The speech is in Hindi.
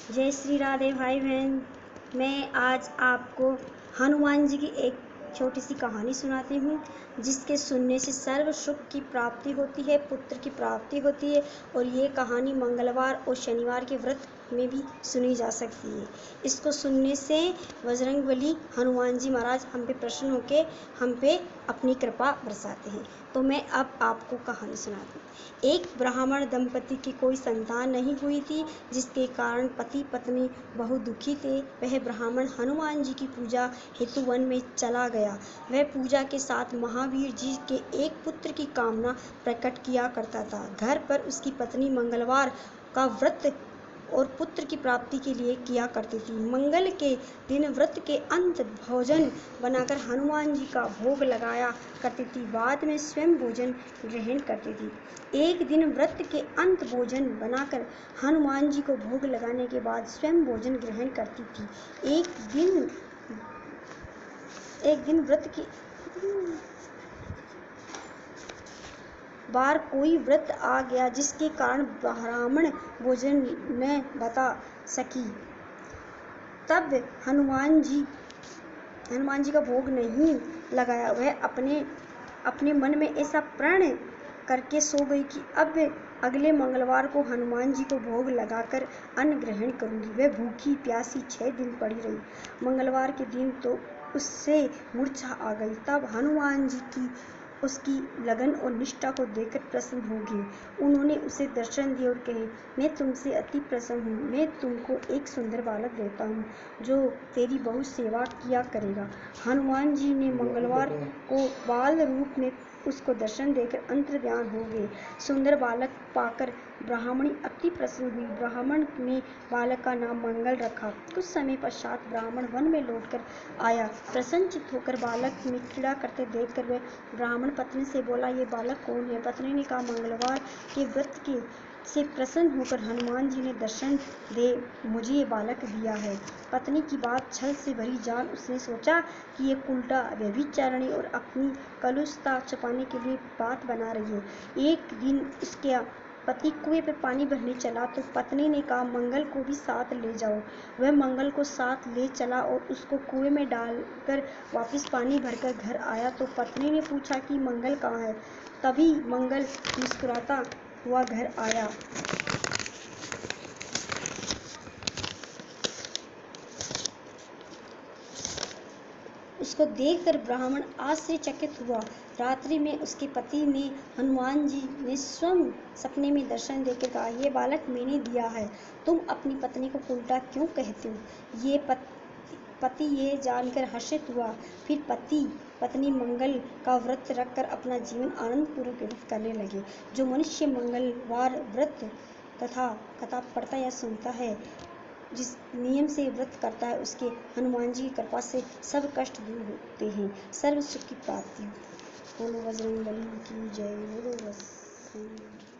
जय श्री राधे भाई बहन। मैं आज आपको हनुमान जी की एक छोटी सी कहानी सुनाती हूँ, जिसके सुनने से सर्व सुख की प्राप्ति होती है, पुत्र की प्राप्ति होती है। और ये कहानी मंगलवार और शनिवार के व्रत में भी सुनी जा सकती है। इसको सुनने से बजरंगबली हनुमान जी महाराज हम पे प्रसन्न होकर हम पे अपनी कृपा बरसाते हैं। तो मैं अब आपको कहानी सुनाती हूँ। एक ब्राह्मण दंपति की कोई संतान नहीं हुई थी, जिसके कारण पति पत्नी बहुत दुखी थे। वह ब्राह्मण हनुमान जी की पूजा हेतु वन में चला गया। वह पूजा के साथ महावीर जी के एक पुत्र की कामना प्रकट किया करता था। घर पर उसकी पत्नी मंगलवार का व्रत और पुत्र की प्राप्ति के लिए किया करती थी। मंगल के दिन व्रत के अंत भोजन बनाकर हनुमान जी का भोग लगाया करती थी। बाद में स्वयं भोजन ग्रहण करती थी। एक दिन व्रत के अंत भोजन बनाकर हनुमान जी को भोग लगाने के बाद स्वयं भोजन ग्रहण करती थी। एक दिन व्रत की बार कोई व्रत आ गया, जिसके कारण ब्राह्मण भोजन न बता सकी। तब हनुमान जी का भोग नहीं लगाया। वह अपने मन में ऐसा प्रण करके सो गई कि अब अगले मंगलवार को हनुमान जी को भोग लगाकर अन्न ग्रहण करूंगी। वह भूखी प्यासी 6 दिन पड़ी रही। मंगलवार के दिन तो उससे मूर्छा आ गई। तब हनुमान जी की उसकी लगन और निष्ठा को देखकर प्रसन्न हो गए। उन्होंने उसे दर्शन दिए और कहे, मैं तुमसे अति प्रसन्न हूँ। मैं तुमको एक सुंदर बालक देता हूँ, जो तेरी बहुत सेवा किया करेगा। हनुमान जी ने मंगलवार को बाल रूप में उसको दर्शन देकर अंतर्ध्यान हो गए। सुंदर बालक पाकर ब्राह्मणी अति प्रसन्न हुई। ब्राह्मण ने बालक का नाम मंगल रखा। कुछ समय पश्चात ब्राह्मण वन में लौटकर आया। प्रसन्नचित्त होकर बालक में क्रीड़ा करते देखकर वह ब्राह्मण पत्नी से बोला, ये बालक कौन है? पत्नी ने कहा, मंगलवार के व्रत के से प्रसन्न होकर हनुमान जी ने दर्शन दे मुझे ये बालक दिया है। पत्नी की बात छल से भरी जान उसने सोचा कि ये उल्टा व्यभिचारिणी और अपनी कलुषता छुपाने के लिए बात बना रही है। एक दिन उसके पति कुएं पर पानी भरने चला तो पत्नी ने कहा, मंगल को भी साथ ले जाओ। वह मंगल को साथ ले चला और उसको कुएं में डालकर वापस पानी भरकर घर आया तो पत्नी ने पूछा कि मंगल कहाँ है? तभी मंगल मुस्कुराता हुआ घर आया। उसको देखकर ब्राह्मण आश्चर्यचकित हुआ। रात्रि में उसके पति ने हनुमान जी ने स्वयं सपने में दर्शन देकर कहा, ये बालक मैंने दिया है। तुम अपनी पत्नी को उल्टा क्यों कहते हो? ये पति ये जानकर हर्षित हुआ। फिर पति पत्नी मंगल का व्रत रखकर अपना जीवन आनंदपूर्वक व्यतीत करने लगे। जो मनुष्य मंगलवार व्रत तथा कथा पढ़ता या सुनता है, जिस नियम से व्रत करता है, उसके हनुमान जी की कृपा से सब कष्ट दूर होते हैं, सर्व सुख की प्राप्ति होती है। बोलो बजरंगबली की जय। बोलो बजरंग।